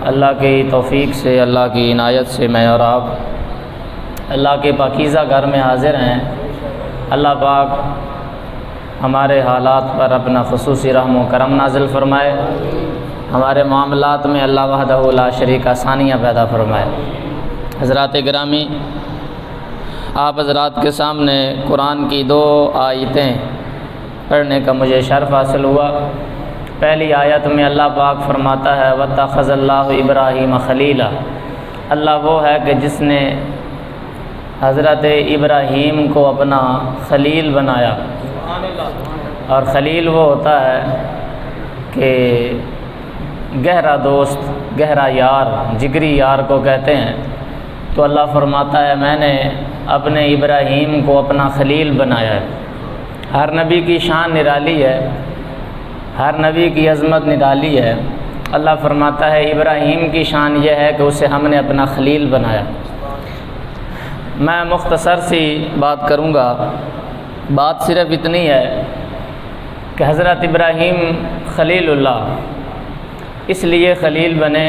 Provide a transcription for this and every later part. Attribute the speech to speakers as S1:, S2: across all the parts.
S1: اللہ کی توفیق سے، اللہ کی عنایت سے میں اور آپ اللہ کے پاکیزہ گھر میں حاضر ہیں۔ اللہ پاک ہمارے حالات پر اپنا خصوصی رحم و کرم نازل فرمائے، ہمارے معاملات میں اللہ وحدہ لا شریک آسانیاں پیدا فرمائے۔ حضرات گرامی، آپ حضرات کے سامنے قرآن کی 2 آیتیں پڑھنے کا مجھے شرف حاصل ہوا۔ پہلی آیت میں اللہ پاک فرماتا ہے وَاتَّخَذَ اللَّهُ إِبْرَاهِيمَ خَلِيلًا، اللہ وہ ہے کہ جس نے حضرت ابراہیم کو اپنا خلیل بنایا، اور خلیل وہ ہوتا ہے کہ گہرا دوست، گہرا یار، جگری یار کو کہتے ہیں۔ تو اللہ فرماتا ہے میں نے اپنے ابراہیم کو اپنا خلیل بنایا ہے۔ ہر نبی کی شان نرالی ہے، ہر نبی کی عظمت نرالی ہے۔ اللہ فرماتا ہے ابراہیم کی شان یہ ہے کہ اسے ہم نے اپنا خلیل بنایا۔ میں مختصر سی بات کروں گا، بات صرف اتنی ہے کہ حضرت ابراہیم خلیل اللہ اس لیے خلیل بنے،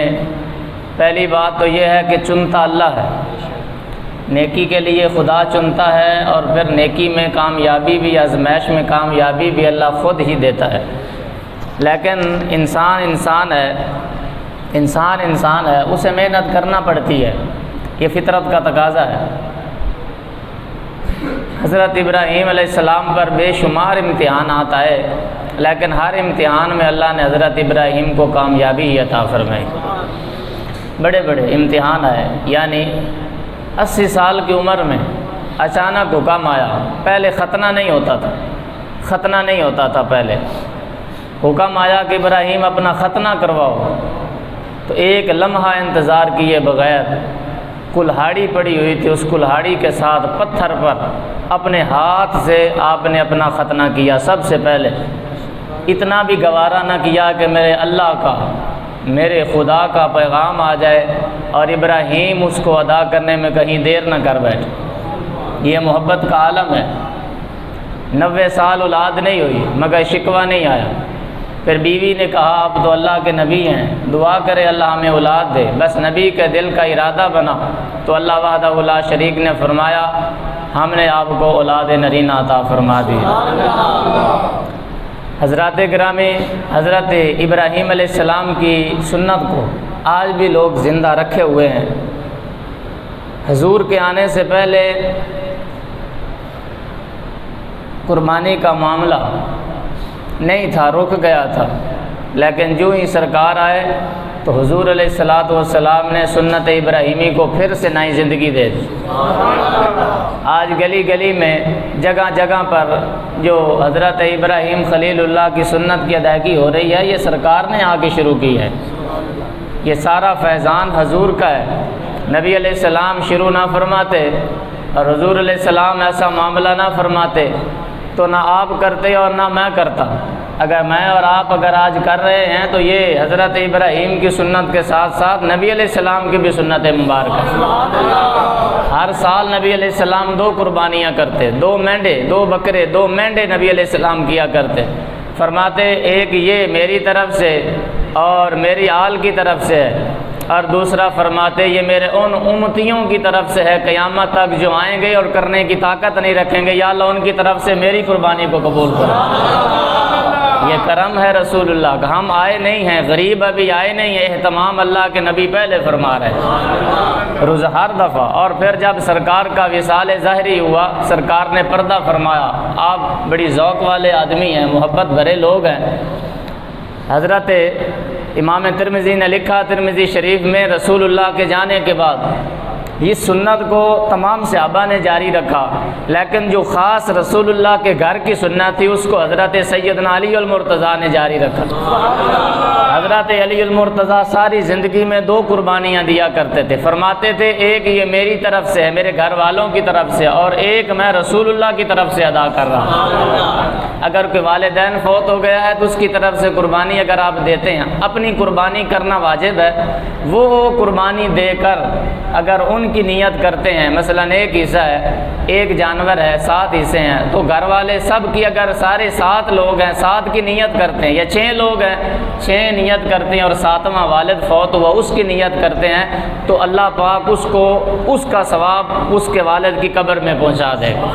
S1: پہلی بات تو یہ ہے کہ چنتا اللہ ہے، نیکی کے لیے خدا چنتا ہے، اور پھر نیکی میں کامیابی بھی، آزمائش میں کامیابی بھی اللہ خود ہی دیتا ہے۔ لیکن انسان ہے، اسے محنت کرنا پڑتی ہے، یہ فطرت کا تقاضا ہے۔ حضرت ابراہیم علیہ السلام پر بے شمار امتحانات آئے، لیکن ہر امتحان میں اللہ نے حضرت ابراہیم کو کامیابی ہی عطا فرمائی۔ بڑے بڑے امتحان آئے، یعنی 80 سال کی عمر میں اچانک حکم آیا۔ پہلے ختنہ نہیں ہوتا تھا پہلے حکم آیا کہ ابراہیم اپنا ختنہ کرواؤ۔ تو ایک لمحہ انتظار کیے بغیر کلہاڑی پڑی ہوئی تھی، اس کلہاڑی کے ساتھ پتھر پر اپنے ہاتھ سے آپ نے اپنا ختنہ کیا۔ سب سے پہلے اتنا بھی گوارا نہ کیا کہ میرے اللہ کا، میرے خدا کا پیغام آ جائے اور ابراہیم اس کو ادا کرنے میں کہیں دیر نہ کر بیٹھے۔ یہ محبت کا عالم ہے۔ 90 سال اولاد نہیں ہوئی مگر شکوہ نہیں آیا۔ پھر بیوی نے کہا آپ تو اللہ کے نبی ہیں، دعا کرے اللہ ہمیں اولاد دے، بس نبی کے دل کا ارادہ بنا۔ تو اللہ وحدہ لا شریک نے فرمایا ہم نے آپ کو اولاد نرینہ عطا فرما دی۔ حضرات گرامی، حضرت ابراہیم علیہ السلام کی سنت کو آج بھی لوگ زندہ رکھے ہوئے ہیں۔ حضور کے آنے سے پہلے قربانی کا معاملہ نہیں تھا، رک گیا تھا، لیکن جو ہی سرکار آئے تو حضور علیہ السلام نے سنت ابراہیمی کو پھر سے نئی زندگی دے دی۔ آج گلی گلی میں، جگہ جگہ پر جو حضرت ابراہیم خلیل اللہ کی سنت کی ادائیگی ہو رہی ہے، یہ سرکار نے آ کے شروع کی ہے۔ یہ سارا فیضان حضور کا ہے۔ نبی علیہ السلام شروع نہ فرماتے اور حضور علیہ السلام ایسا معاملہ نہ فرماتے تو نہ آپ کرتے اور نہ میں کرتا۔ اگر میں اور آپ آج کر رہے ہیں تو یہ حضرت ابراہیم کی سنت کے ساتھ ساتھ نبی علیہ السلام کی بھی سنت مبارکہ۔ ہر سال نبی علیہ السلام 2 قربانیاں کرتے، 2 مینڈے، 2 بکرے، 2 مینڈے نبی علیہ السلام کیا کرتے۔ فرماتے ایک یہ میری طرف سے اور میری آل کی طرف سے ہے، اور دوسرا فرماتے یہ میرے ان امتیوں کی طرف سے ہے قیامت تک جو آئیں گے اور کرنے کی طاقت نہیں رکھیں گے، یا اللہ ان کی طرف سے میری قربانی کو قبول کرو۔ یہ کرم ہے رسول اللہ کا۔ ہم آئے نہیں ہیں، غریب ابھی آئے نہیں ہیں، اہتمام اللہ کے نبی پہلے فرما رہے ہیں روز ہر دفعہ۔ اور پھر جب سرکار کا وصال ظاہری ہوا، سرکار نے پردہ فرمایا۔ آپ بڑی ذوق والے آدمی ہیں، محبت بھرے لوگ ہیں۔ حضرت امام ترمذی نے لکھا ترمذی شریف میں رسول اللہ کے جانے کے بعد اس سنت کو تمام صحابہ نے جاری رکھا، لیکن جو خاص رسول اللہ کے گھر کی سنت تھی اس کو حضرت سیدنا علی المرتضیٰ نے جاری رکھا۔ حضرت علی المرتضیٰ ساری زندگی میں 2 قربانیاں دیا کرتے تھے۔ فرماتے تھے ایک یہ میری طرف سے ہے، میرے گھر والوں کی طرف سے، اور ایک میں رسول اللہ کی طرف سے ادا کر رہا ہوں۔ اگر کوئی والدین فوت ہو گیا ہے تو اس کی طرف سے قربانی اگر آپ دیتے ہیں، اپنی قربانی کرنا واجب ہے۔ وہ قربانی دے کر اگر ان ان کی نیت کرتے ہیں، مثلا ایک حصہ ہے، ایک جانور ہے، 7 حصے ہیں، تو گھر والے سب کی اگر سارے 7 لوگ ہیں 7 کی نیت کرتے ہیں، یا 6 لوگ ہیں 6 نیت کرتے ہیں، اور 7واں والد فوت ہوا اس کی نیت کرتے ہیں، تو اللہ پاک اس کو اس کا ثواب اس کے والد کی قبر میں پہنچا دے گا۔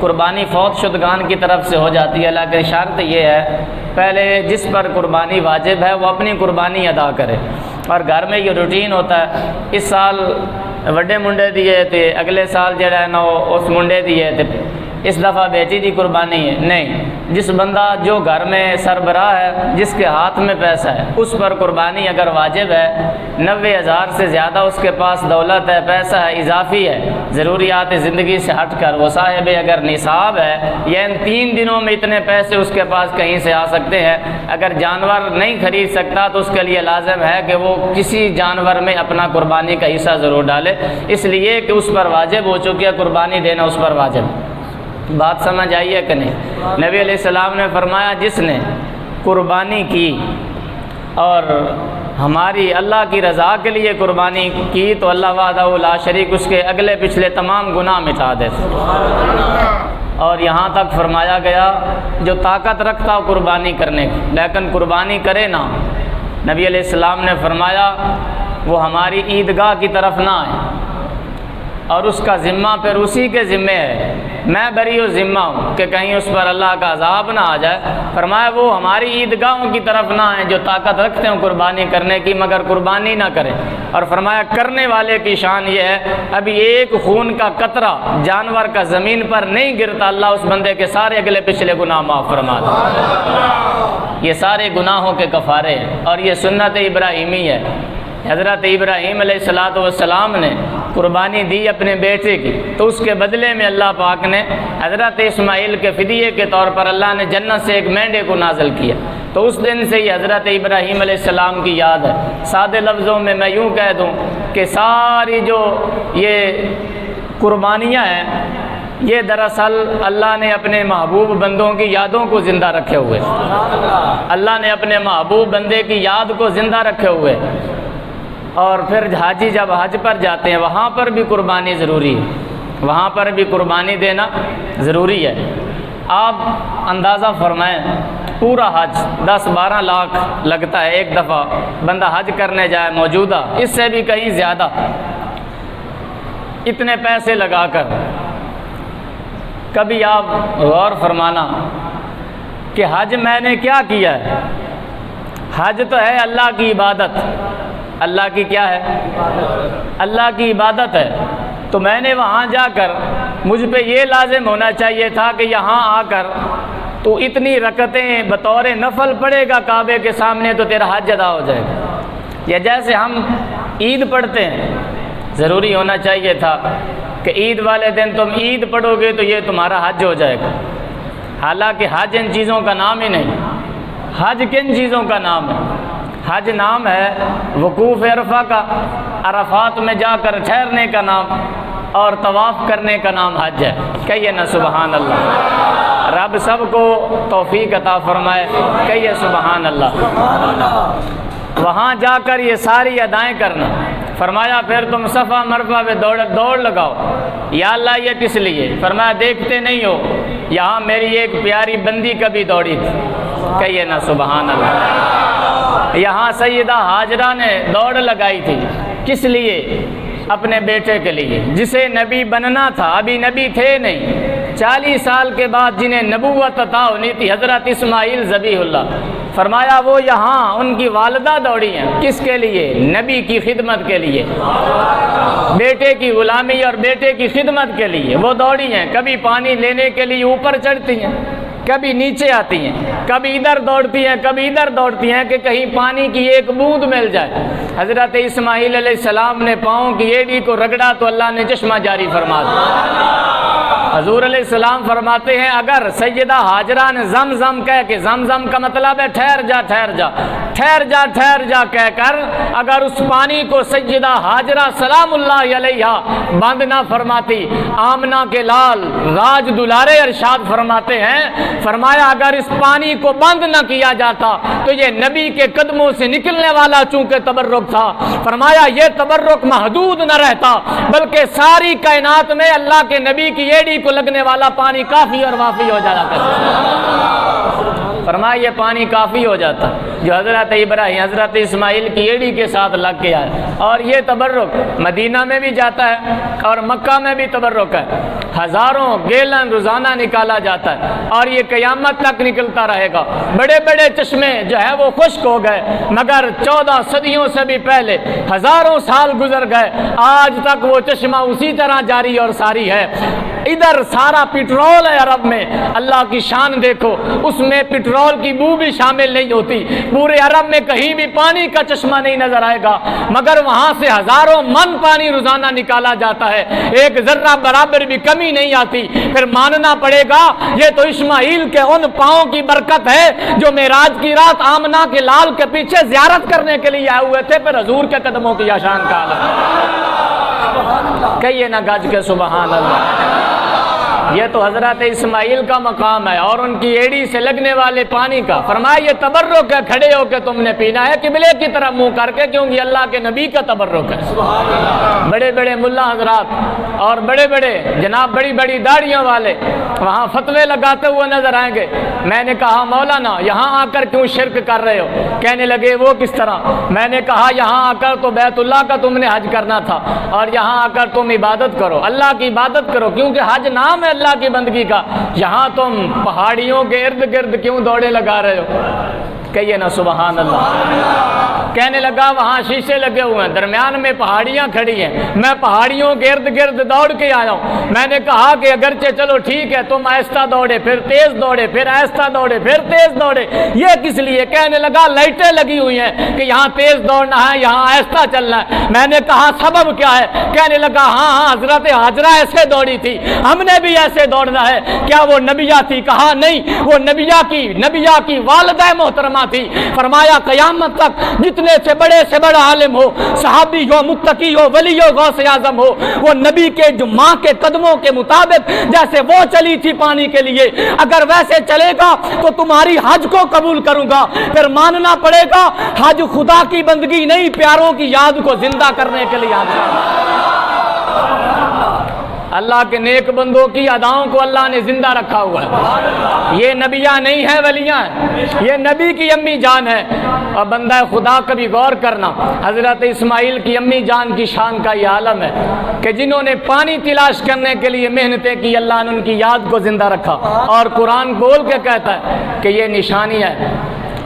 S1: قربانی فوت شدگان کی طرف سے ہو جاتی ہے، لیکن شرط یہ ہے پہلے جس پر قربانی واجب ہے وہ اپنی قربانی ادا کرے۔ اور گھر میں یہ روٹین ہوتا ہے، اس سال وڈے منڈے دیے تھے، اگلے سال جڑا ہے نا اس منڈے دیے تھے، اس دفعہ بیٹی دی قربانی ہے، نہیں، جس بندہ جو گھر میں سربراہ ہے، جس کے ہاتھ میں پیسہ ہے، اس پر قربانی اگر واجب ہے، 90,000 سے زیادہ اس کے پاس دولت ہے، پیسہ ہے، اضافی ہے، ضروریات زندگی سے ہٹ کر وہ صاحب اگر نصاب ہے، یا ان 3 دنوں میں اتنے پیسے اس کے پاس کہیں سے آ سکتے ہیں، اگر جانور نہیں خرید سکتا تو اس کے لیے لازم ہے کہ وہ کسی جانور میں اپنا قربانی کا حصہ ضرور ڈالے، اس لیے کہ اس پر واجب ہو چکی ہے، قربانی دینا اس پر واجب۔ بات سمجھ آئی ہے کہ نہیں؟ نبی علیہ السلام نے فرمایا جس نے قربانی کی اور ہماری اللہ کی رضا کے لیے قربانی کی تو اللہ وحدہ لا شریک اس کے اگلے پچھلے تمام گناہ مٹا دیتے۔ اور یہاں تک فرمایا گیا جو طاقت رکھتا ہو قربانی کرنے کی لیکن قربانی کرے نہ، نبی علیہ السلام نے فرمایا وہ ہماری عیدگاہ کی طرف نہ آئے، اور اس کا ذمہ پھر اسی کے ذمے ہے، میں بری و ذمہ ہوں کہ کہیں اس پر اللہ کا عذاب نہ آ جائے۔ فرمایا وہ ہماری عیدگاہوں کی طرف نہ آئیں جو طاقت رکھتے ہیں قربانی کرنے کی مگر قربانی نہ کریں۔ اور فرمایا کرنے والے کی شان یہ ہے ابھی ایک خون کا قطرہ جانور کا زمین پر نہیں گرتا، اللہ اس بندے کے سارے اگلے پچھلے گناہ معاف فرما دے۔ یہ سارے گناہوں کے کفارے ہیں، اور یہ سنت ابراہیمی ہے۔ حضرت ابراہیم علیہ السلام نے قربانی دی اپنے بیٹے کی، تو اس کے بدلے میں اللہ پاک نے حضرت اسماعیل کے فدیے کے طور پر اللہ نے جنت سے ایک مینڈے کو نازل کیا، تو اس دن سے یہ حضرت ابراہیم علیہ السلام کی یاد ہے۔ سادے لفظوں میں میں یوں کہہ دوں کہ ساری جو یہ قربانیاں ہیں یہ دراصل اللہ نے اپنے محبوب بندوں کی یادوں کو زندہ رکھے ہوئے، اللہ نے اپنے محبوب بندے کی یاد کو زندہ رکھے ہوئے۔ اور پھر حاجی جب حج پر جاتے ہیں وہاں پر بھی قربانی ضروری ہے، وہاں پر بھی قربانی دینا ضروری ہے۔ آپ اندازہ فرمائیں پورا حج 10-12 لاکھ لگتا ہے ایک دفعہ بندہ حج کرنے جائے، موجودہ اس سے بھی کہیں زیادہ، اتنے پیسے لگا کر کبھی آپ غور فرمانا کہ حج میں نے کیا کیا ہے؟ حج تو ہے اللہ کی عبادت، اللہ کی کیا ہے؟ اللہ کی عبادت ہے، تو میں نے وہاں جا کر مجھ پہ یہ لازم ہونا چاہیے تھا کہ یہاں آ کر تو اتنی رکعتیں بطور نفل پڑھے گا کعبے کے سامنے تو تیرا حج ادا ہو جائے گا۔ یا جیسے ہم عید پڑھتے ہیں، ضروری ہونا چاہیے تھا کہ عید والے دن تم عید پڑھو گے تو یہ تمہارا حج ہو جائے گا، حالانکہ حج ان چیزوں کا نام ہی نہیں۔ حج کن چیزوں کا نام ہے؟ حج نام ہے وقوف عرفہ کا، عرفات میں جا کر ٹھہرنے کا نام، اور طواف کرنے کا نام حج ہے۔ کہیے نا سبحان اللہ، رب سب کو توفیق عطا فرمائے، کہیے سبحان اللہ۔ وہاں جا کر یہ ساری ادائیں کرنا، فرمایا پھر تم صفا مرفا پہ دوڑ لگاؤ۔ یا اللہ یہ کس لیے؟ فرمایا دیکھتے نہیں ہو یہاں میری ایک پیاری بندی کبھی دوڑی تھی، کہیے نا سبحان اللہ۔ یہاں سیدہ ہاجرہ نے دوڑ لگائی تھی، کس لیے؟ اپنے بیٹے کے لیے جسے نبی بننا تھا، ابھی نبی تھے نہیں، 40 سال کے بعد جنہیں نبوت عطا ہونی تھی، حضرت اسماعیل ذبیح اللہ، فرمایا وہ یہاں ان کی والدہ دوڑی ہیں، کس کے لیے؟ نبی کی خدمت کے لیے، بیٹے کی غلامی اور بیٹے کی خدمت کے لیے وہ دوڑی ہیں۔ کبھی پانی لینے کے لیے اوپر چڑھتی ہیں، کبھی نیچے آتی ہیں، کبھی ادھر دوڑتی ہیں، کبھی ادھر دوڑتی ہیں کہ کہیں پانی کی ایک بوند مل جائے۔ حضرت اسماعیل علیہ السلام نے پاؤں کی ایڑی کو رگڑا تو اللہ نے چشمہ جاری فرما دیا۔ حضور علیہ السلام فرماتے ہیں اگر سیدہ ہاجرہ نے زمزم کہہ کے، زمزم کا مطلب ہے ٹھہر جا ٹھہر جا ٹھہر جا ٹھہر جا کہہ کر اگر اس پانی کو سیدہ ہاجرہ سلام اللہ علیہا بند نہ فرماتی، آمنہ کے لال راج دلارے ارشاد فرماتے ہیں فرمایا اگر اس پانی کو بند نہ کیا جاتا تو یہ نبی کے قدموں سے نکلنے والا چونکہ تبرک تھا، فرمایا یہ تبرک محدود نہ رہتا بلکہ ساری کائنات میں اللہ کے نبی کی ایڑی کو لگنے والا پانی کافی اور وافی ہو جاتا تھا۔ فرمایا یہ پانی کافی ہو جاتا جو حضرت ابراہیم حضرت اسماعیل کی ایڑی کے ساتھ لگ کے آئے، اور یہ تبرک مدینہ میں بھی جاتا ہے اور مکہ میں بھی تبرک ہے، ہزاروں گیلن روزانہ نکالا جاتا ہے اور یہ قیامت تک نکلتا رہے گا۔ بڑے بڑے چشمے جو ہے وہ خشک ہو گئے، مگر 14 صدیوں سے بھی پہلے ہزاروں سال گزر گئے، آج تک وہ چشمہ اسی طرح جاری اور ساری ہے۔ ادھر سارا پیٹرول ہے عرب میں، اللہ کی شان دیکھو، اس میں پیٹرول کی بو بھی شامل نہیں ہوتی، پورے عرب میں کہیں بھی پانی کا چشمہ نہیں نظر آئے گا، مگر وہاں سے ہزاروں من پانی روزانہ نکالا جاتا ہے، ایک ذرہ برابر بھی کمی نہیں آتی۔ پھر ماننا پڑے گا یہ تو اسماعیل کے ان پاؤں کی برکت ہے جو معراج کی رات آمنہ کے لال کے پیچھے زیارت کرنے کے لیے آئے ہوئے تھے، پھر حضور کے قدموں کی شان کا کہیے نا گج کے سبحان اللہ۔ یہ تو حضرت اسماعیل کا مقام ہے اور ان کی ایڑی سے لگنے والے پانی کا۔ فرمایا یہ تبرک ہے، کھڑے ہو کے تم نے پینا ہے قبلے کی طرف منہ کر کے، کیونکہ اللہ کے نبی کا تبرک ہے۔ بڑے بڑے ملا حضرات اور بڑے بڑے جناب بڑی بڑی داڑھیوں والے وہاں فتوے لگاتے ہوئے نظر آئیں گے۔ میں نے کہا مولانا یہاں آ کر کیوں شرک کر رہے ہو؟ کہنے لگے وہ کس طرح؟ میں نے کہا یہاں آ کر تو بیت اللہ کا تم نے حج کرنا تھا اور یہاں آ کر تم عبادت کرو، اللہ کی عبادت کرو، کیونکہ حج نام ہے اللہ کی بندگی کا۔ یہاں تم پہاڑیوں کے ارد گرد کیوں دوڑے لگا رہے ہو؟ کہیے نا سبحان اللہ۔ کہنے لگا وہاں شیشے لگے ہوئے ہیں، درمیان میں پہاڑیاں کھڑی ہیں، میں پہاڑیوں کے ارد گرد دوڑ کے آیا ہوں۔ میں نے کہا کہ اگرچہ چلو ٹھیک ہے تم آہستہ دوڑے پھر تیز دوڑے پھر آہستہ دوڑے پھر تیز دوڑے، یہ کس لیے؟ کہنے لگا لائٹیں لگی ہوئی ہیں کہ یہاں تیز دوڑنا ہے یہاں آہستہ چلنا ہے۔ میں نے کہا سبب کیا ہے؟ کہنے لگا ہاں حضرت حاجرہ ایسے دوڑی تھی، ہم نے بھی ایسے دوڑنا ہے۔ کیا وہ نبیہ تھی؟ کہا نہیں، وہ نبیہ کی والدہ محترمہ تھی۔ فرمایا قیامت تک جتنے سے بڑا عالم ہو، صحابی ہو، متقی ہو، ولی ہو، غوث اعظم ہو، وہ نبی کے جو ماں کے قدموں کے مطابق جیسے وہ چلی تھی پانی کے لیے، اگر ویسے چلے گا تو تمہاری حج کو قبول کروں گا۔ پھر ماننا پڑے گا حج خدا کی بندگی نہیں، پیاروں کی یاد کو زندہ کرنے کے لیے آتا ہے۔ اللہ کے نیک بندوں کی اداؤں کو اللہ نے زندہ رکھا ہوا ہے۔ یہ نبیاں نہیں ہیں، ولیاں ہیں، یہ نبی کی امی جان ہے۔ اور بندہ خدا کبھی غور کرنا، حضرت اسماعیل کی امی جان کی شان کا یہ عالم ہے کہ جنہوں نے پانی تلاش کرنے کے لیے محنتیں کی، اللہ نے ان کی یاد کو زندہ رکھا۔ اور قرآن بول کے کہتا ہے کہ یہ نشانی ہے،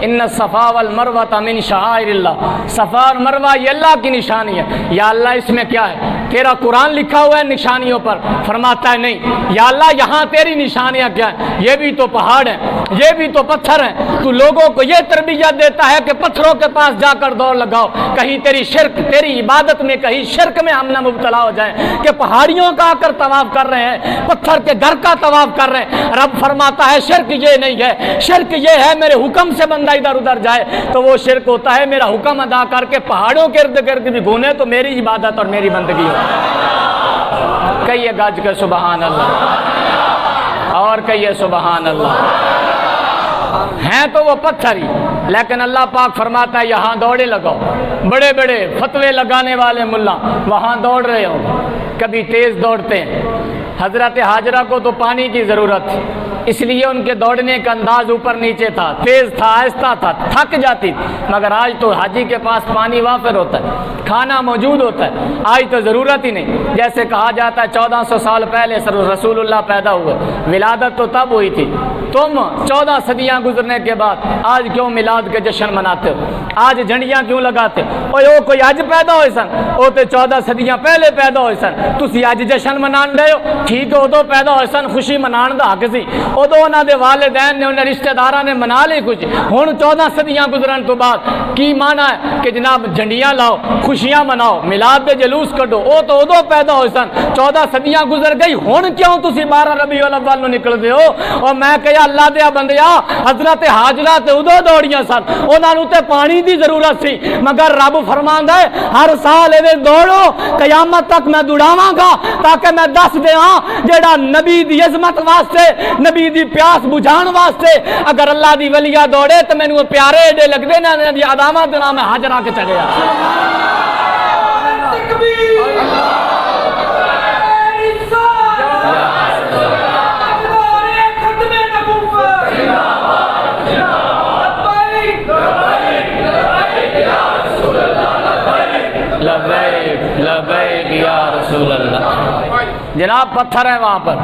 S1: ان الصفا والمروہ من شعائر اللہ، صفا اور مروہ یہ اللہ کی نشانی ہے۔ یا اللہ اس میں کیا ہے؟ تیرا قرآن لکھا ہوا ہے نشانیوں پر؟ فرماتا ہے نہیں۔ یا اللہ یہاں تیری نشانیاں کیا ہیں؟ یہ بھی تو پہاڑ ہیں، یہ بھی تو پتھر ہیں، تو لوگوں کو یہ تربیت دیتا ہے کہ پتھروں کے پاس جا کر دوڑ لگاؤ، کہیں تیری عبادت میں کہیں شرک میں ہم نہ مبتلا ہو جائیں کہ پہاڑیوں کا آ کر طواف کر رہے ہیں، پتھر کے گھر کا طواف کر رہے ہیں۔ رب فرماتا ہے شرک یہ نہیں ہے، شرک یہ ہے میرے حکم سے بندہ ادھر ادھر جائے تو وہ شرک ہوتا ہے، میرا حکم ادا کر کے پہاڑوں کے ارد گرد بھی گھومے تو میری عبادت اور میری بندگی ہو۔ کہیے گاج کے سبحان اللہ، اور کہیے سبحان اللہ۔ ہیں تو وہ پتھر ہی، لیکن اللہ پاک فرماتا ہے یہاں دوڑے لگاؤ۔ بڑے بڑے فتوے لگانے والے ملا وہاں دوڑ رہے ہو، کبھی تیز دوڑتے ہیں۔ حضرت حاجرہ کو تو پانی کی ضرورت تھی، اس لیے ان کے دوڑنے کا انداز اوپر نیچے تھا، تیز تھا، آہستہ تھا، تھک جاتی تھی۔ مگر آج تو حاجی کے پاس پانی وافر ہوتا ہے، کھانا موجود ہوتا ہے، آج تو ضرورت ہی نہیں۔ جیسے کہا جاتا ہے 1400 سال پہلے رسول اللہ پیدا ہوئے، ولادت تو تب ہوئی تھی، تم 14 صدیاں گزرنے کے بعد آج کیوں میلاد کے جشن مناتے ہو؟ آج جھنڈیاں کیوں لگاتے ہو؟ او کوئی اج پیدا ہوئے سن، او تے 14 صدیاں پہلے پیدا ہوئے سن، تسی اج جشن منان رہے ہو؟ ٹھیک ہے ادو پیدا ہوئے سن، خوشی منان دا حق سی، ادو انہاں دے والدین نے انہاں رشتہ داراں نے منا لی خوشی۔ ہن 14 صدیاں گزرن تو بعد کی مانا ہے کہ جناب جھنڈیاں لاؤ، خوشیاں مناؤ، میلاد دے جلوس کڈو، او تو ادو پیدا ہوئے سن، 14 صدیاں گزر گئی، ہن کیوں تسی 12 ربیع الاول نو نکل دے ہو؟ اور میں کہیا اللہ دیا بندیا، حضرت حاجرہ تے ادو دوڑیاں سن، انہاں نوں تے پانی دی ضرورت سی، مگر رب فرماندا ہے ہر سال ایویں دوڑو، قیامت تک میں دوڑاواں گا تاکہ میں دس دیاں جیڑا نبی دی عظمت واسطے، نبی
S2: دی پیاس بجھان واسطے اگر اللہ دی ولیہ دوڑے تو مینوں وہ پیارے ایڈے لگدے نا دی ادامت دے نام حاضر آ کے چلے آ جناب پتھر ہے وہاں پر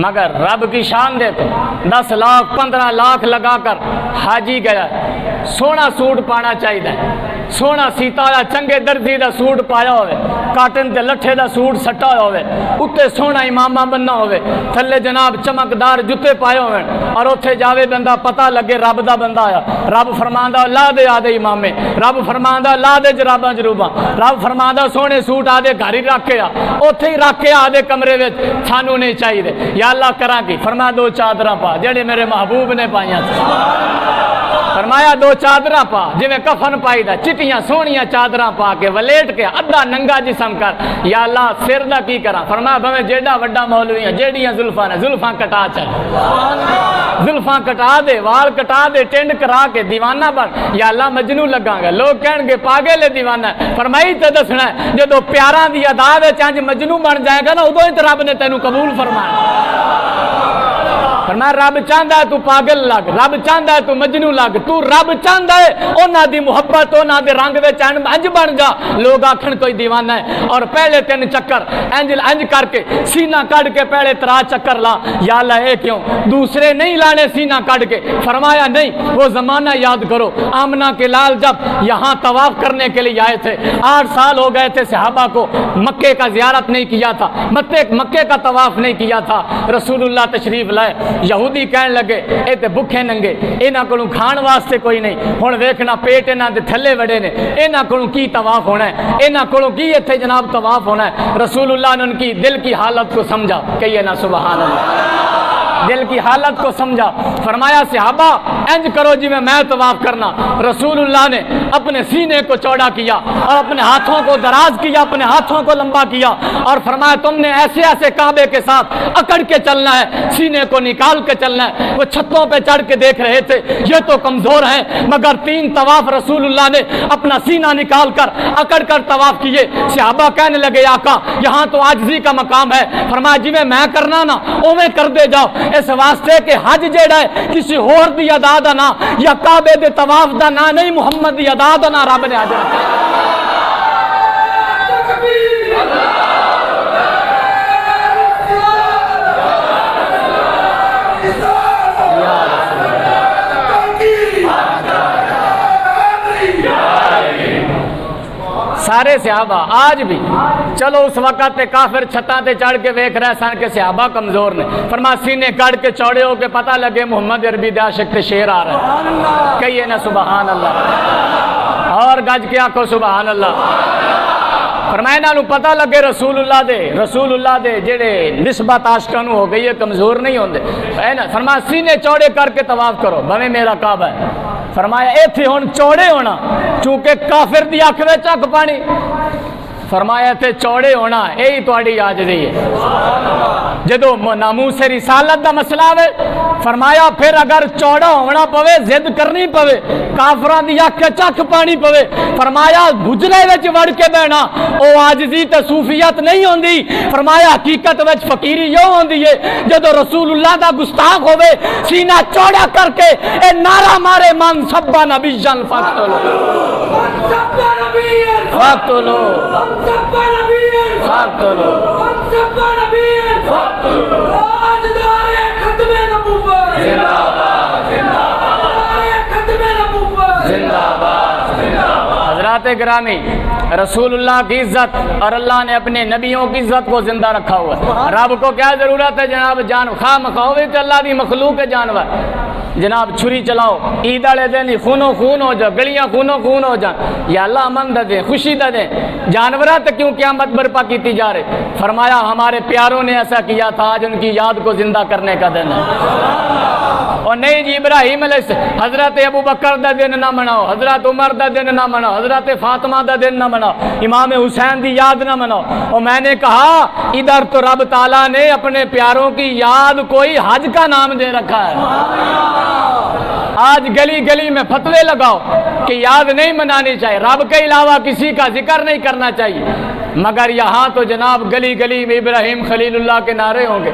S2: مگر رب کی شان دیکھو 10 لاکھ 15 لاکھ لگا کر حاجی گیا سونا سوٹ پانا چاہیے سونا سیتا ہوا چنگے درزی دا سوٹ پایا ہوئے کاٹن تے لٹھے دا سوٹ سٹا ہوئے اتنے سونا امامہ بننا ہوئے تھلے جناب چمکدار جتے پائے ہوئے اور اتھے جاوے بندہ پتہ لگے رب دا بندہ آیا رب فرماندہ لا دے آدھے امامے رب فرماندہ لا دے جراباں جروباں رب فرماندہ سونے سوٹ آدھے گھر ہی رکھے اتھے ہی رکھے آدھے کمرے وچ سانو نہیں چاہیے یا اللہ کراں کی فرمایا 2 چادراں پا جڑے میرے محبوب نے پائیاں فرمایا 2 چادراں پا جی میں کفن پائی دا چٹیاں سونیاں چادراں پا کے ولیٹ کے ادھا ننگا جسم کر یا اللہ سر دا کی کرا فرمایا بھویں جیڑا وڈا مولوی ہیں جیڑیاں زلفاں نے زلفاں کٹا چاہے زلفاں کٹا دے وال کٹا دے ٹینڈ کرا کے دیوانہ بن یا اللہ مجنو لگاں گا لوگ کہن گے پاگل ہے دیوانہ فرمائی تے دسنا ہے جدو پیاراں دی ادا وچ انج مجنو بن جائے گا نا ادو ہی تے رب نے تینوں قبول فرمایا فرمایا رب چاہتا ہے تو پاگل لگ رب چاہتا ہے تو مجنو لگ تو رب چاہتا ہے اونا دی محبت اونا دے رنگ وچ انج بن جا لوگ آکھن کوئی دیوانہ ہے اور پہلے 3 چکر انج کر کے سینہ کڑ کے پہلے 3 چکر لا یا اللہ اے کیوں دوسرے نہیں لانے سینہ کڑ کے فرمایا نہیں وہ زمانہ یاد کرو آمنہ کے لال جب یہاں طواف کرنے کے لیے آئے تھے 8 سال ہو گئے تھے صحابہ کو مکے کا زیارت نہیں کیا تھا مکے کا طواف نہیں کیا تھا رسول اللہ تشریف لائے یہودی کہنے لگے اے تے بھکھے ننگے انہاں کولوں کھان واسطے کوئی نہیں ہن ویکھنا پیٹ انہاں دے تھلے وڑے نے انہاں کولوں کی طواف ہونا ہے انہاں کولوں کی ایتھے جناب طواف ہونا ہے رسول اللہ نے ان کی دل کی حالت کو سمجھا کہیے نا سبحان اللہ دل کی حالت کو سمجھا فرمایا صحابہ انج کرو جی میں طواف کرنا رسول اللہ نے اپنے سینے کو چوڑا کیا اور اپنے ہاتھوں کو دراز کیا اپنے ہاتھوں کو لمبا کیا اور فرمایا تم نے ایسے ایسے کعبے کے ساتھ اکڑ کے چلنا ہے سینے کو نکال کے چلنا ہے وہ چھتوں پہ چڑھ کے دیکھ رہے تھے یہ تو کمزور ہیں مگر 3 طواف رسول اللہ نے اپنا سینہ نکال کر اکڑ کر طواف کیے صحابہ کہنے لگے آقا یہاں تو عاجزی کا مقام ہے فرمایا جی میں کرنا نا اویں کر دے جاؤ اس واسطے کہ حج جیڑا ہے کسی ہور دی ادا دا نا یا کعبے دے طواف دا نا نہیں محمد دی ادا دا نا رب نے اجر سارے صحابہ آج بھی چلو اس وقت تے کافر چھتاں تے چڑھ کے ویکھ رہے سن کہ صحابہ کمزور نے فرما سینے کڑ کے چوڑے ہو کے پتہ لگے محمد عربی دے عاشق تے شیر آ رہا ہے کہیے نا سبحان اللہ اور گج کے آکھو سبحان اللہ فرمائے نالوں پتہ لگے رسول اللہ دے جڑے نسبت عاشقاں نوں ہو گئی ہے کمزور نہیں ہوندے ہے نا فرمایا سینے چوڑے کر کے طواف کرو بھویں میرا کعبہ ہے فرمایا ایتھے ہن چوڑے ہونا چونکہ کافر دی اکھ وچ اک پانی فرمایا ایتھے چوڑے ہونا یہی تہاڈی عاجزی ہے جدو ناموس رسالت دا مسئلہ ہے فرمایا پھر اگر چوڑا ہونا پوے ضد کرنی پوے کافراں دی اکھ چک پانی پوے فرمایا گجرے وچ وڑ کے بہنا او عاجزی تے صوفیت نہیں ہوندی فرمایا حقیقت وچ فقیری یوں ہوندی ہے جدو رسول اللہ دا گستاخ ہوے سینہ چوڑا کر کے اے نعرہ مارے من سبا نبی جان فقتلو حضرات گرامی رسول اللہ کی عزت اور اللہ نے اپنے نبیوں کی عزت کو زندہ رکھا ہوا ہے رب کو کیا ضرورت ہے جناب جان خواہ مخواہ تو اللہ کی مخلوق ہے جانور جناب چھری چلاؤ، عید والے دن خونوں خون ہو جائے، گلیاں خونوں خون ہو جائیں، یا اللہ امن دے دیں، خوشی دے دیں۔ جانورات کیوں قیامت برپا کیتی جا رہے؟ فرمایا ہمارے پیاروں نے ایسا کیا تھا، آج ان کی یاد کو زندہ کرنے کا دن ہے۔ اور نہیں جی ابراہیم علیہ السلام، حضرت ابو بکر دا دن نہ مناؤ، حضرت عمر دا دن نہ مناؤ، حضرت فاطمہ دا دن نہ مناؤ، امام حسین دی یاد نہ مناؤ۔ اور میں نے کہا ادھر تو رب تعالیٰ نے اپنے پیاروں کی یاد کوئی حج کا نام دے رکھا ہے۔ آج گلی گلی میں فتوے لگاؤ کہ یاد نہیں منانی چاہیے، رب کے علاوہ کسی کا ذکر نہیں کرنا چاہیے، مگر یہاں تو جناب گلی گلی میں ابراہیم خلیل اللہ کے نعرے ہوں گے،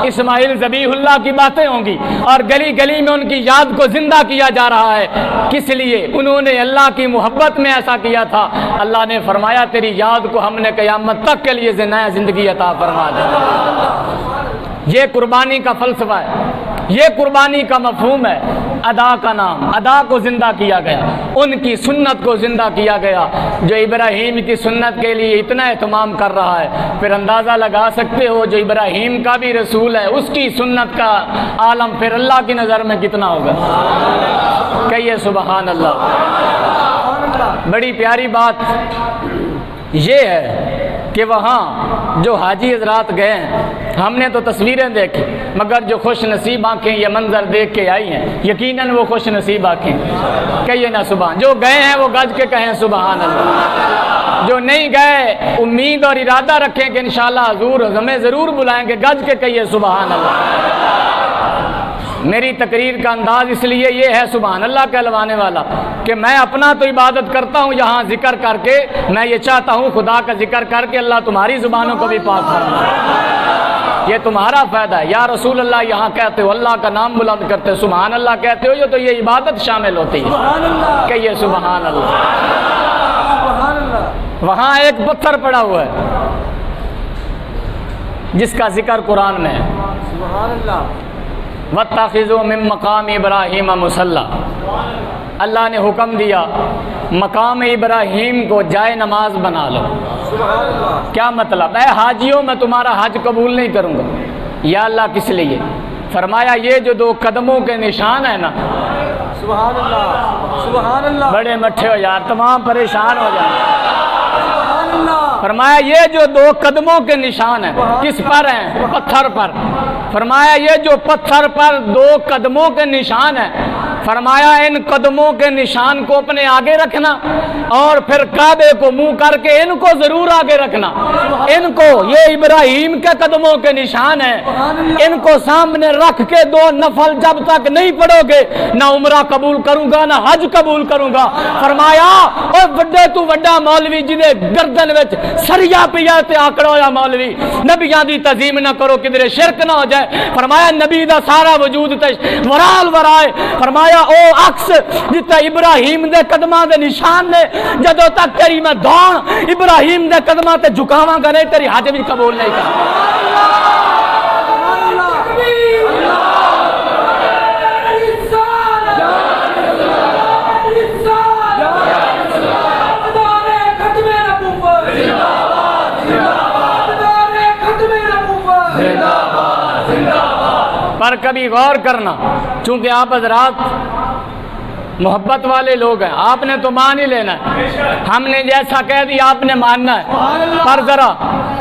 S2: اسماعیل ذبیح اللہ کی باتیں ہوں گی، اور گلی گلی میں ان کی یاد کو زندہ کیا جا رہا ہے۔ کس لیے؟ انہوں نے اللہ کی محبت میں ایسا کیا تھا۔ اللہ نے فرمایا تیری یاد کو ہم نے قیامت تک کے لیے نیا زندگی عطا فرما دی۔ یہ قربانی کا فلسفہ ہے، یہ قربانی کا مفہوم ہے۔ ادا کا نام، ادا کو زندہ کیا گیا، ان کی سنت کو زندہ کیا گیا۔ جو ابراہیم کی سنت کے لیے اتنا اہتمام کر رہا ہے، پھر اندازہ لگا سکتے ہو جو ابراہیم کا بھی رسول ہے، اس کی سنت کا عالم پھر اللہ کی نظر میں کتنا ہوگا۔ کہیے سبحان اللہ۔ بڑی پیاری بات یہ ہے کہ وہاں جو حاجی حضرات گئے ہیں، ہم نے تو تصویریں دیکھی، مگر جو خوش نصیب آنکھیں یہ منظر دیکھ کے آئی ہیں، یقیناً وہ خوش نصیب آنکھیں۔ کہیے نا سبحان۔ جو گئے ہیں وہ گج کے کہیں سبحان اللہ۔ جو نہیں گئے امید اور ارادہ رکھیں کہ انشاءاللہ حضور ہمیں ضرور بلائیں گے، گج کے کہیے سبحان اللہ۔ میری تقریر کا انداز اس لیے یہ ہے سبحان اللہ کہلوانے والا کہ میں اپنا تو عبادت کرتا ہوں یہاں ذکر کر کے، میں یہ چاہتا ہوں خدا کا ذکر کر کے اللہ تمہاری زبانوں کو بھی پاک فرمائے۔ یہ تمہارا فائدہ ہے۔ یا رسول اللہ یہاں کہتے ہو، اللہ کا نام بلند کرتے ہو، سبحان اللہ کہتے ہو، یہ تو یہ عبادت شامل ہوتی ہے۔ کہیے سبحان اللہ۔ وہاں ایک پتھر پڑا ہوا ہے جس کا ذکر قرآن میں ہے، سبحان اللہ۔ وَاتَّخِذُوا مِن مَّقَامِ إِبْرَاهِيمَ مُصَلًّى، اللہ نے حکم دیا مقام ابراہیم کو جائے نماز بنا لو۔ کیا مطلب؟ اے حاجیوں میں تمہارا حج قبول نہیں کروں گا۔ یا اللہ کس لیے؟ فرمایا یہ جو دو قدموں کے نشان ہیں نا، سبحان اللہ سبحان اللہ، بڑے مٹھے ہو یار، تمام پریشان ہو جائیں۔ فرمایا یہ جو دو قدموں کے نشان ہیں، کس پر ہیں؟ پتھر پر۔ فرمایا یہ جو پتھر پر دو قدموں کے نشان ہیں، فرمایا ان قدموں کے نشان کو اپنے آگے رکھنا، اور پھر کعبے کو منہ کر کے ان کو ضرور آگے رکھنا۔ ان کو، یہ ابراہیم کے قدموں کے نشان ہیں، ان کو سامنے رکھ کے دو نفل جب تک نہیں پڑھو گے نہ عمرہ قبول کروں گا نہ حج قبول کروں گا۔ فرمایا اور بڑے تو بڑا مولوی جدے گردن وچ سریا پیا تے آکڑا ہویا مولوی، نبیاں دی تعظیم نہ کرو کدھر شرک نہ ہو جائے۔ فرمایا نبی دا سارا وجود تے ورال ورائے۔ فرمایا او عکس جتا ابراہیم دے قدماں دے نشان نے، جدوں تک تیری میں دھون ابراہیم دے قدماں تے جھکاواں گا نہیں، تیری حج بھی قبول نہیں کروں۔ پر کبھی غور کرنا، چونکہ آپ حضرات محبت والے لوگ ہیں، آپ نے تو مان ہی لینا ہے، ہم نے جیسا کہہ دیا آپ نے ماننا ہے، پر ذرا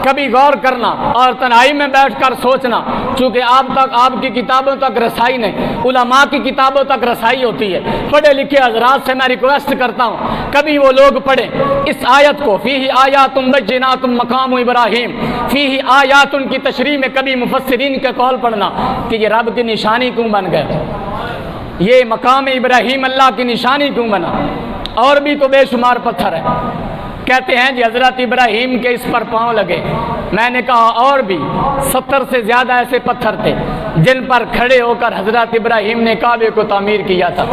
S2: کبھی غور کرنا اور تنہائی میں بیٹھ کر سوچنا، چونکہ آپ کی کتابوں تک رسائی نہیں، علماء کی کتابوں تک رسائی ہوتی ہے۔ پڑھے لکھے حضرات سے میں ریکویسٹ کرتا ہوں کبھی وہ لوگ پڑھیں اس آیت کو، فیہ آیات بینات مقام ابراہیم، فیہ آیات کی تشریح میں کبھی مفسرین کے قول پڑھنا کہ یہ رب کی نشانی کیوں بن گئے، یہ مقام ابراہیم اللہ کی نشانی کیوں بنا۔ اور بھی تو بے شمار پتھر ہیں، کہتے ہیں جی حضرت ابراہیم کے اس پر پاؤں لگے۔ میں نے کہا اور بھی 70 سے زیادہ ایسے پتھر تھے جن پر کھڑے ہو کر حضرت ابراہیم نے کعبے کو تعمیر کیا تھا،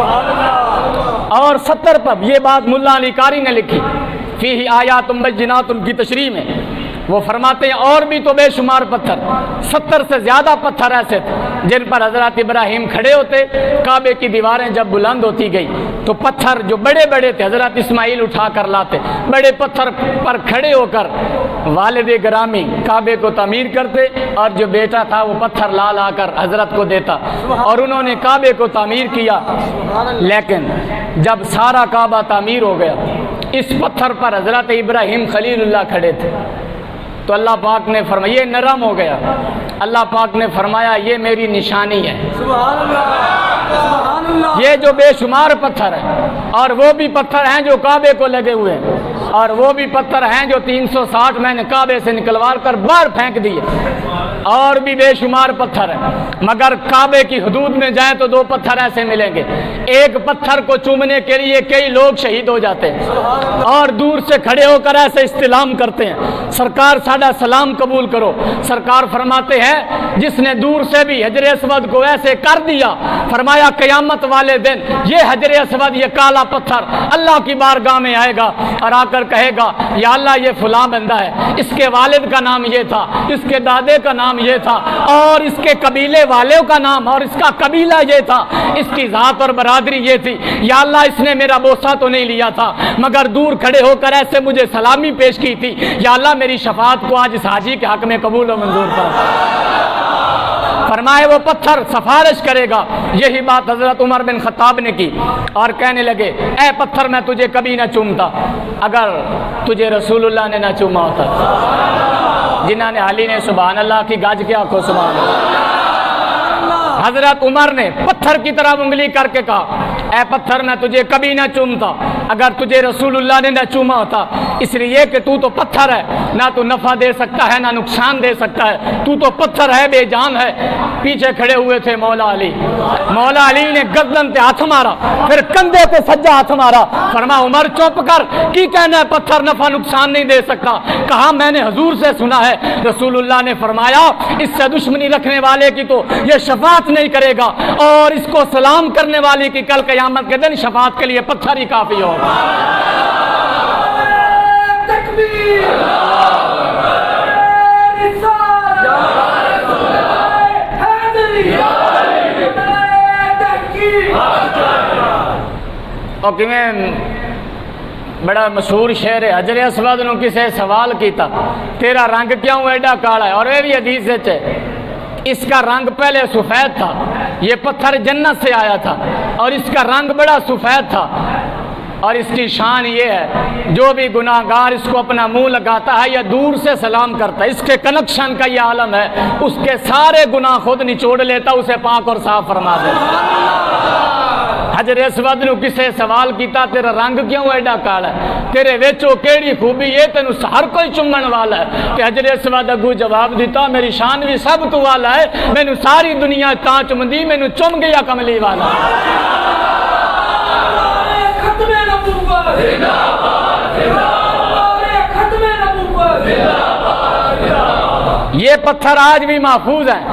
S2: اور 70 پر یہ بات ملا علی قاری نے لکھی فیہ آیات بینات کی تشریح میں، وہ فرماتے ہیں اور بھی تو بے شمار پتھر، 70 سے زیادہ پتھر ایسے تھے جن پر حضرت ابراہیم کھڑے ہوتے۔ کعبے کی دیواریں جب بلند ہوتی گئی تو پتھر جو بڑے بڑے تھے حضرت اسماعیل اٹھا کر لاتے، بڑے پتھر پر کھڑے ہو کر والد گرامی کعبے کو تعمیر کرتے اور جو بیٹا تھا وہ پتھر لا لا کر حضرت کو دیتا اور انہوں نے کعبے کو تعمیر کیا. لیکن جب سارا کعبہ تعمیر ہو گیا اس پتھر پر حضرت ابراہیم خلیل اللہ کھڑے تھے تو اللہ پاک نے فرمایا یہ نرم ہو گیا. اللہ پاک نے فرمایا یہ میری نشانی ہے. یہ جو بے شمار پتھر ہیں اور وہ بھی پتھر ہیں جو کعبے کو لگے ہوئے ہیں اور وہ بھی پتھر ہیں جو 360 میں نے کعبے سے نکلوا کر باہر پھینک دیے اور بھی بے شمار پتھر ہیں مگر کعبے کی حدود میں جائیں تو 2 پتھر ایسے ملیں گے. ایک پتھر کو چومنے کے لیے کئی لوگ شہید ہو جاتے ہیں اور دور سے کھڑے ہو کر ایسے استلام کرتے ہیں سرکار ساڈا سلام قبول کرو. سرکار فرماتے ہیں جس نے دور سے بھی حجر اسود کو ایسے کر دیا فرمایا قیامت والے دن یہ حجر اسود یہ کالا پتھر اللہ کی بارگاہ میں آئے گا اور آ کر کہے گا یا اللہ یہ فلاں بندہ ہے اس کے والد کا نام یہ تھا اس کے دادے کا نام یہ تھا اور اس کے قبیلے والوں کا نام اور اس کا قبیلہ یہ تھا اس کی ذات اور برادری یہ تھی. یا اللہ اس نے میرا بوسہ تو نہیں لیا تھا مگر دور کھڑے ہو کر ایسے مجھے سلامی پیش کی تھی. یا اللہ میری شفاعت کو آج اس حاجی کے حق میں قبول و منظور فرما. فرمائے وہ پتھر سفارش کرے گا. یہی بات حضرت عمر بن خطاب نے کی اور کہنے لگے اے پتھر میں تجھے کبھی نہ چومتا اگر تجھے رسول اللہ نے نہ چوما ہوتا. جنہاں نے علی نے سبحان اللہ کی گاج کے آنکھوں سبحان اللہ. حضرت عمر نے پتھر کی طرح انگلی کر کے کہا اے پتھر میں تجھے کبھی نہ چومتا اگر تجھے رسول اللہ نے نہ چوما ہوتا. اس لیے کہ تو پتھر ہے نہ تو نفع دے سکتا ہے نہ نقصان دے سکتا ہے. تو پتھر ہے بے جان ہے. پیچھے کھڑے ہوئے تھے مولا علی. مولا علی نے گردن پہ ہاتھ مارا پھر کندھے پہ سجا ہاتھ مارا. فرما عمر چپ کر کی کہنا ہے پتھر نفع نقصان نہیں دے سکتا. کہا میں نے حضور سے سنا ہے رسول اللہ نے فرمایا اس سے دشمنی رکھنے والے کی تو یہ شفاعت نہیں کرے گا اور اس کو سلام کرنے والے کی کل قیامت کے دن شفاعت کے لیے پتھر ہی کافی ہوگا. بڑا مشہور شعر ہے حجر اسود نو کسے سوال کیتا تیرا رنگ کیوں ایڈا کالا ہے اور یہ بھی حدیث ہے اس کا رنگ پہلے سفید تھا. یہ پتھر جنت سے آیا تھا اور اس کا رنگ بڑا سفید تھا اور اس کی شان یہ ہے جو بھی گناہ گار اس کو اپنا منہ لگاتا ہے یا دور سے سلام کرتا ہے اس کے کنکشن کا یہ عالم ہے اس کے سارے گناہ خود نچوڑ لیتا اسے پاک اور صاف فرما دیتا. حجر اسود نو کسے سوال کیتا تیرا رنگ کیوں ایڈا کالا ہے تیرے ویچو کیڑی خوبی یہ تینو ہر کوئی چمن والا ہے. کہ حجر اسود اگو جواب دیتا میری شان بھی سب تو والا ہے مینو ساری دنیا تاں چمدی مینو چم گیا کملی والا. یہ پتھر آج بھی محفوظ ہیں.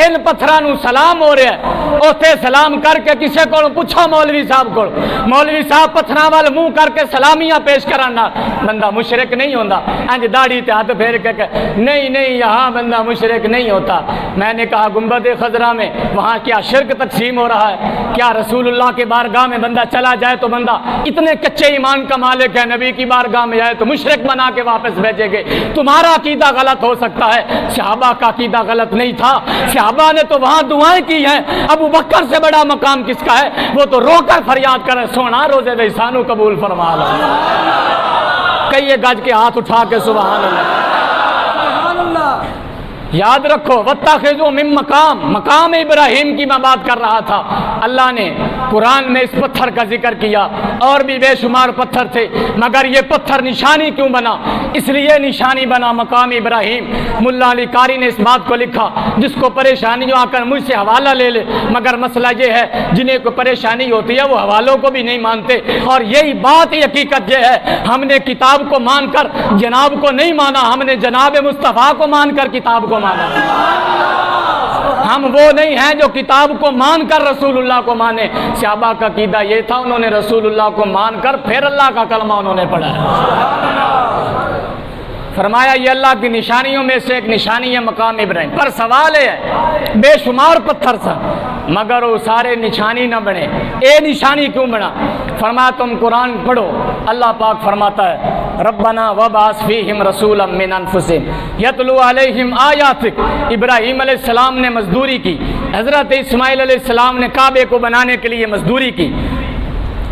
S2: ان پتھرانو سلام ہو رہا ہے اوتے سلام کر کے کسے کو پوچھا مولوی صاحب کو مولوی صاحب پتھراں وال منہ کر کے سلامیاں پیش کرانا بندہ مشرک نہیں ہوتا. انج داڑھی تے ہاتھ پھیر کے نہیں یہاں بندہ مشرک نہیں ہوتا. میں نے کہا گنبد خضرا میں وہاں کیا شرک تقسیم ہو رہا ہے؟ کیا رسول اللہ کے بارگاہ میں بندہ چلا جائے تو بندہ اتنے کچے ایمان کا مالک ہے نبی کی بارگاہ میں جائے تو مشرک بنا کے واپس بھیجے گے؟ تمہارا عقیدہ غلط ہو سکتا ہے صحابہ کا عقیدہ غلط نہیں تھا. صحابہ نے تو وہاں دعائیں کی ہیں. ابو بکر سے بڑا مقام کس کا ہے؟ وہ تو رو کر فریاد کرے سونا روزے دے سانو قبول فرما لو. کئی گج کے ہاتھ اٹھا کے سبحان اللہ. یاد رکھو واتخذوا من مقام ابراہیم کی میں بات کر رہا تھا. اللہ نے قرآن میں اس پتھر کا ذکر کیا اور بھی بے شمار پتھر تھے مگر یہ پتھر نشانی کیوں بنا؟ اس لیے نشانی بنا مقام ابراہیم. ملا علی قاری نے اس بات کو لکھا جس کو پریشانی آ کر مجھ سے حوالہ لے لے مگر مسئلہ یہ ہے جنہیں کو پریشانی ہوتی ہے وہ حوالوں کو بھی نہیں مانتے اور یہی بات حقیقت یہ ہے ہم نے کتاب کو مان کر جناب کو نہیں مانا ہم نے جناب مصطفیٰ کو مان کر کتاب کو مانا. ہم وہ نہیں ہیں جو کتاب کو مان کر رسول اللہ کو مانے. صحابہ کا عقیدہ یہ تھا انہوں نے رسول اللہ کو مان کر پھر اللہ کا کلمہ انہوں نے پڑھا ہے. فرمایا یہ اللہ کی نشانیوں میں سے ایک نشانی ہے مقام ابراہیم. پر سوال ہے بے شمار پتھر تھا مگر وہ سارے نشانی نہ بنے. اے نشانی کیوں بنا؟ فرمایا تم قرآن پڑھو. اللہ پاک فرماتا ہے ربنا وبعث فیہم رسولا من انفسہم یتلو علیہم آیاتک۔ ابراہیم علیہ السلام نے مزدوری کی، حضرت اسماعیل علیہ السلام نے کعبے کو بنانے کے لیے مزدوری کی،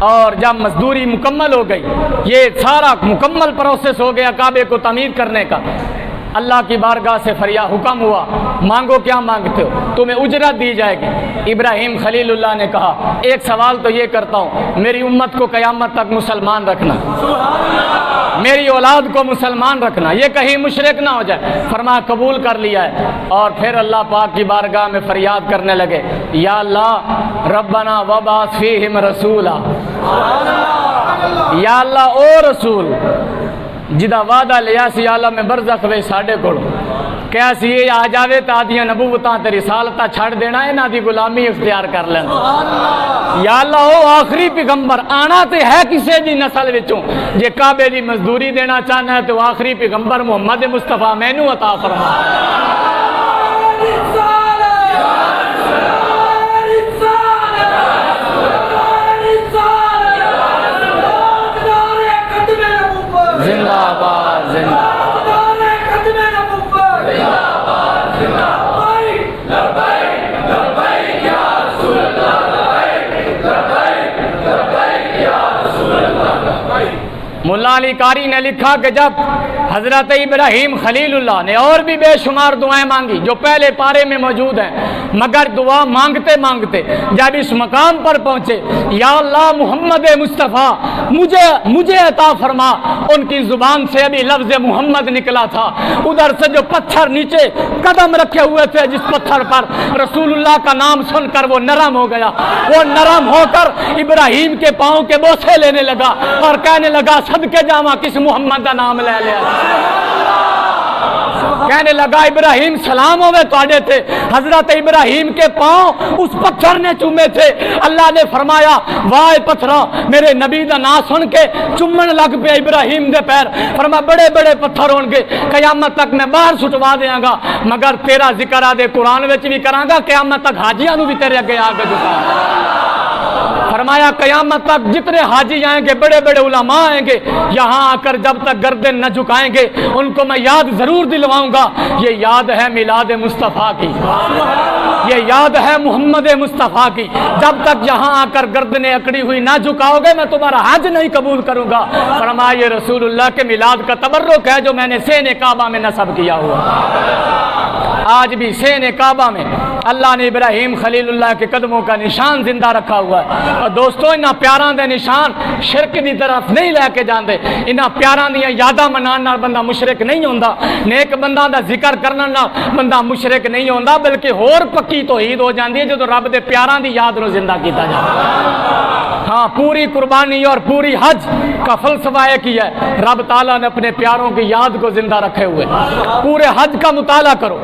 S2: اور جب مزدوری مکمل ہو گئی، یہ سارا مکمل پروسیس ہو گیا کعبے کو تعمیر کرنے کا، اللہ کی بارگاہ سے فریاد حکم ہوا، مانگو کیا مانگتے ہو، تمہیں اجرت دی جائے گی۔ ابراہیم خلیل اللہ نے کہا ایک سوال تو یہ کرتا ہوں، میری امت کو قیامت تک مسلمان رکھنا، میری اولاد کو مسلمان رکھنا، یہ کہیں مشرک نہ ہو جائے۔ فرمایا قبول کر لیا ہے، اور پھر اللہ پاک کی بارگاہ میں فریاد کرنے لگے، یا اللہ ربنا وبعث فیہم رسولا، یا اللہ او رسول جدا وعدہ لیا سی عالم برزخ وے ساڈے کول، کہ اسی یہ آ جاوے تا آدیاں نبوتاں تے رسالتاں چھڑ دینا ہے، انہاں دی غلامی اختیار کر لینا۔ یا اللہ او آخری پیغمبر آنا تے ہے کسے دی نسل وچوں، جے کعبے دی مزدوری دینا چاہنا ہے تو آخری پیغمبر محمد مصطفیٰ مینوں عطا فرما۔ زندہ آباد، زندہ مولا علی قاری نے لکھا کہ جب حضرت ابراہیم خلیل اللہ نے اور بھی بے شمار دعائیں مانگی جو پہلے پارے میں موجود ہیں، مگر دعا مانگتے مانگتے جب اس مقام پر پہنچے، یا اللہ محمد مصطفیٰ مجھے عطا فرما، ان کی زبان سے ابھی لفظ محمد نکلا تھا، ادھر سے جو پتھر نیچے قدم رکھے ہوئے تھے جس پتھر پر رسول اللہ کا نام سن کر وہ نرم ہو گیا، وہ نرم ہو کر ابراہیم کے پاؤں کے بوسے لینے لگا اور کہنے لگا صدقے جاواں کس محمد کا نام لے لیا۔ کہنے لگا ابراہیم سلام ہوئے تواڈے تے، حضرت ابراہیم کے پاؤں اس پتھر نے چومے تھے۔ اللہ نے فرمایا واہ پتھراں میرے نبی دا نام سن کے چومن لگ پے ابراہیم دے پیر، فرما بڑے بڑے پتھر ہون گے قیامت تک میں باہر سٹوا دیاں گا، مگر تیرا ذکر آدے قرآن وچ بھی کراں گا، قیامت تک حاجیاں نو بھی تیرے اگے آگے جھکاں گا۔ فرمایا قیامت تک جتنے حاجی آئیں گے، بڑے بڑے علماء آئیں گے، یہاں آ کر جب تک گردن نہ جھکائیں گے ان کو میں یاد ضرور دلواؤں گا، یہ یاد ہے میلاد مصطفیٰ کی، یہ یاد ہے محمد مصطفیٰ کی، جب تک یہاں آ کر گردنیں اکڑی ہوئی نہ جھکاؤ گے میں تمہارا حج نہیں قبول کروں گا۔ فرمایا یہ رسول اللہ کے میلاد کا تبرک ہے جو میں نے سین کعبہ میں نصب کیا ہوا۔ آج بھی سین کعبہ میں اللہ نے ابراہیم خلیل اللہ کے قدموں کا نشان زندہ رکھا ہوا ہے، اور دوستو انہاں پیاراں دے نشان شرک دی طرف نہیں لے کے جاندے، انہاں پیاراں دیاں یاداں منان نال بندہ مشرک نہیں ہوندا، نیک بندہ دا ذکر کرن نال بندہ مشرک نہیں ہوندا، بلکہ ہور پکی توحید ہو جاندی ہے جدوں رب دے پیاراں دی یاد نو زندہ کیتا جاندا۔ ہاں پوری قربانی اور پوری حج کا فلسفہ ایک ہی ہے، رب تعالیٰ نے اپنے پیاروں کی یاد کو زندہ رکھے ہوئے۔ پورے حج کا مطالعہ کرو،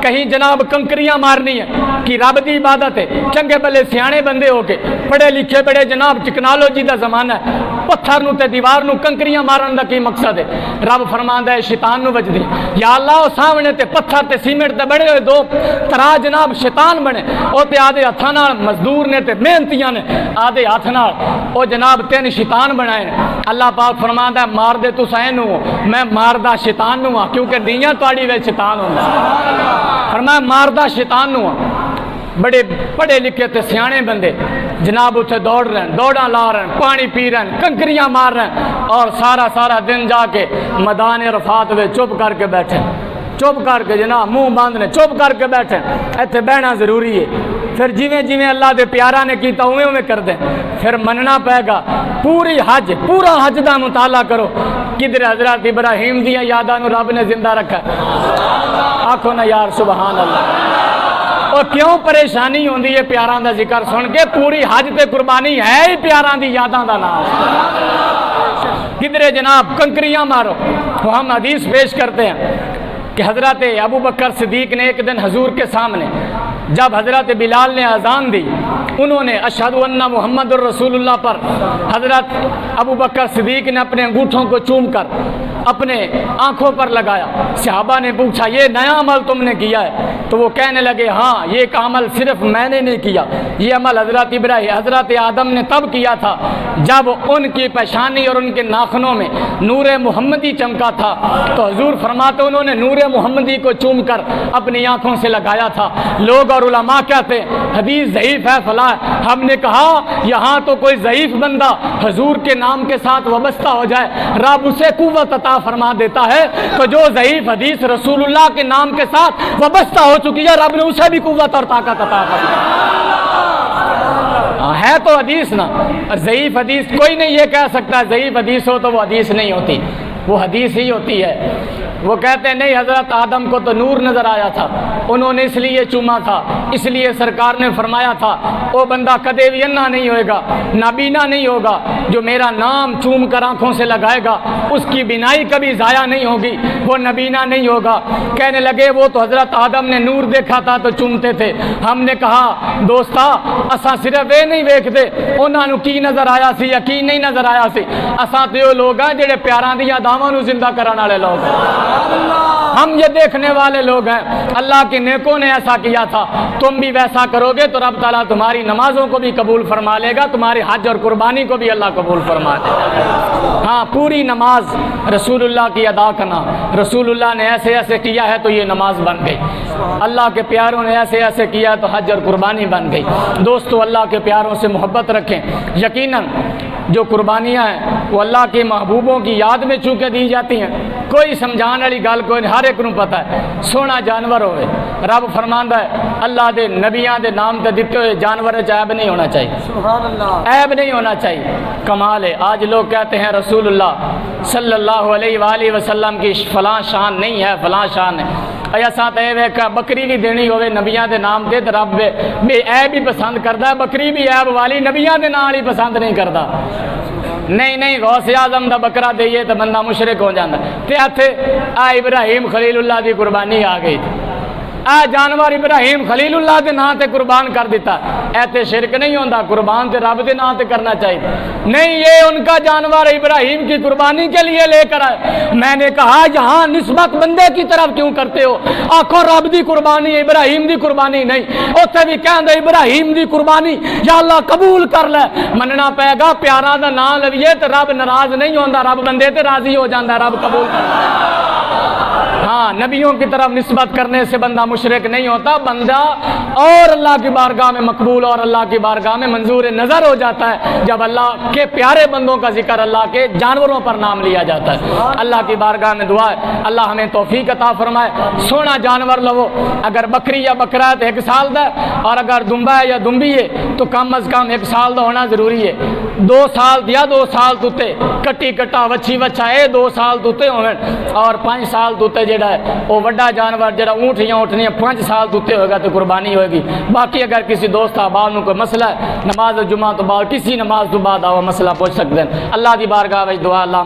S2: کہیں جناب کنکریاں مارنی ہے کہ رب دی عبادت ہے، چنگے بلے سیانے بندے ہو کے پڑھے لکھے بڑے جناب ٹیکنالوجی دا زمانہ ہے، پتھر نو تے دیوار نو کنکریاں مارن دا کی مقصد ہے؟ رب فرماندا ہے شیطان نو وجدی، یا اللہ او سامنے تے پتھر تے سیمنٹ تے بڑے ہوئے دو ترا جناب شیطان بنے، او تے آدھے ہتھاں نال مزدور نے تے محنتیاں نے آدھے ہاتھ نال او جناب تین شیطان بنائے۔ اللہ پاک فرماندا ہے مار دے تو سینو، میں ماردا شیطان نو ہاں، کیونکہ دیاں تواڈی وچ شیطان ہوندا۔ فرمایا ماردا شیطان نو ہاں۔ بڑے پڑھے لکھے تے سیانے بندے جناب اتنے دوڑ رہے ہیں، دوڑاں لا رہے ہیں، پانی پی رہے ہیں، کنکریاں مار رہے ہیں، اور سارا دن جا کے میدان عرفات میں چپ کر کے بیٹھے، چپ کر کے جناب منہ باندھنے چپ کر کے بیٹھے۔ ایتھے بہنا ضروری ہے، پھر جویں اللہ دے پیارا نے کیتا اوویں کر دیں، پھر مننا پائے گا۔ پورا حج دا مطالعہ کرو، کدھر حضرت ابراہیم دیاں یاداں نو رب نے زندہ رکھا ہے۔ آکھو نا یار سبحان اللہ۔ اور کیوں پریشانی ہوندی ہے پیاراں دا ذکر سن کے؟ پوری حج تے قربانی ہے ہی پیاراں دی یاداں دا نام۔ کدھر جناب کنکریاں مارو، تو ہم حدیث پیش کرتے ہیں کہ حضرت ابو بکر صدیق نے ایک دن حضور کے سامنے جب حضرت بلال نے اذان دی، انہوں نے اشہد ان محمد الرسول اللہ پر حضرت ابو بکر صدیق نے اپنے انگوٹھوں کو چوم کر اپنے آنکھوں پر لگایا۔ صحابہ نے پوچھا یہ نیا عمل تم نے کیا ہے؟ تو وہ کہنے لگے ہاں یہ عمل صرف میں نے نہیں کیا، یہ عمل حضرت ابراہیم حضرت آدم نے تب کیا تھا جب ان کی پیشانی اور ان کے ناخنوں میں نور محمدی چمکا تھا۔ تو حضور فرماتے انہوں نے نور محمدی کو چوم کر اپنی آنکھوں سے لگایا تھا۔ لوگ اور علماء کہتے ہیں حدیث ضعیف ہے فلاں، ہم نے کہا یہاں تو کوئی ضعیف بندہ حضور کے نام کے ساتھ وابستہ ہو جائے رب اسے قوت عطا فرما دیتا ہے، تو جو ضعیف حدیث رسول اللہ کے نام کے ساتھ وابستہ ہو چکی ہے رب نے اسے بھی قوت اور طاقت عطا فرما ہے۔ تو حدیث نا ضعیف حدیث کوئی نہیں یہ کہہ سکتا ضعیف حدیث ہو تو وہ حدیث نہیں ہوتی، وہ حدیث ہی ہوتی ہے۔ وہ کہتے ہیں نہیں حضرت آدم کو تو نور نظر آیا تھا، انہوں نے اس لیے چوما تھا، اس لیے سرکار نے فرمایا تھا وہ بندہ کدے بھی انا نہیں ہوئے گا، نابینا نہیں ہوگا، جو میرا نام چوم کر آنکھوں سے لگائے گا اس کی بینائی کبھی ضائع نہیں ہوگی، وہ نابینا نہیں ہوگا۔ کہنے لگے وہ تو حضرت آدم نے نور دیکھا تھا تو چومتے تھے۔ ہم نے کہا دوستا اساں صرف یہ نہیں ویکھدے انہاں نو کی نظر آیا سی یا کی نہیں نظر آیا سی، اساں تے وہ لوگ ہیں جڑے پیاراں دی اداواں نو زندہ کرن والے لوگ ہیں، ہم یہ دیکھنے والے لوگ ہیں۔ اللہ کے نیکوں نے ایسا کیا تھا، تم بھی ویسا کرو گے تو رب تعالیٰ تمہاری نمازوں کو بھی قبول فرما لے گا، تمہاری حج اور قربانی کو بھی اللہ قبول فرما لے گا۔ ہاں پوری نماز رسول اللہ کی ادا کرنا، رسول اللہ نے ایسے ایسے کیا ہے تو یہ نماز بن گئی، اللہ کے پیاروں نے ایسے ایسے کیا تو حج اور قربانی بن گئی۔ دوستو اللہ کے پیاروں سے محبت رکھیں۔ یقیناً جو قربانیاں ہیں وہ اللہ کے محبوبوں کی یاد میں چونکہ دی جاتی ہیں، کوئی سمجھان والی گل کوئی ہر ایک نو پتہ ہے، سونا جانور ہوئے رب فرماندا ہے اللہ دے نبیاں دے نام تے دتے ہوئے جانور وچ عیب نہیں ہونا چاہیے، سبحان اللہ، عیب نہیں ہونا چاہیے۔ کمال ہے آج لوگ کہتے ہیں رسول اللہ صلی اللہ علیہ وآلہ وسلم کی فلاں شان نہیں ہے فلاں شان ہے، ایسا تے ویکھ بکری بھی دینی ہوئے نبیاں دے نام تے رب بے عیب ہی پسند کردا ہے، بکری بھی عیب والی نبیاں دے نال ہی پسند نہیں کردا۔ نہیں غوث اعظم دا بکرا دئیے تو بندہ مشرک ہو جاتا ہے۔ تے ہتھے ابراہیم خلیل اللہ دی قربانی آ گئی، جانور ابراہیم خلیل اللہ دے نام تے قربان کر دیتا، ایتے شرک نہیں ہوتا، قربان تے رب دے نام تے کرنا چاہیے۔ نہیں یہ ان کا جانور ابراہیم کی قربانی کے لیے لے کر آئے۔ میں نے کہا یہاں نسبت بندے کی طرف کیوں کرتے ہو؟ آخو رب دی قربانی ابراہیم دی قربانی نہیں، اوتھے بھی کہندے ابراہیم دی قربانی یا اللہ قبول کر لے، مننا پے گا پیارا دا نام لویے تے رب ناراض نہیں ہوندا، رب بندے تے راضی ہو جاندا، رب قبول کر ہاں نبیوں کی طرف نسبت کرنے سے بندہ مشرک نہیں ہوتا، بندہ اور اللہ کی بارگاہ میں مقبول اور اللہ کی بارگاہ میں منظور نظر ہو جاتا ہے جب اللہ کے پیارے بندوں کا ذکر اللہ کے جانوروں پر نام لیا جاتا ہے۔ اللہ کی بارگاہ میں دعا ہے اللہ ہمیں توفیق عطا فرمائے، سونا جانور لو، اگر بکری یا بکرا ہے تو 1 سال دا، اور اگر دمبا ہے یا دمبی ہے تو کم از کم 1 سال دا ہونا ضروری ہے۔ 2 سال دیا 2 سال توتے کٹی کٹا وچھی وچھا 2 سال توتے ہوئے، اور 5 سال توتے جڑا ہے وہ وڈا جانور جڑا اونٹ یا اونٹنیاں 5 سال توتے ہوئے گا تو قربانی ہوئے گی۔ باقی اگر کسی دوست احباب نو کوئی مسئلہ ہے نماز جمعہ تو بعد کسی نماز تو بعد آؤ مسئلہ پوچھ سکتے ہیں۔ اللہ دی بارگاہ وچ دعا اللہ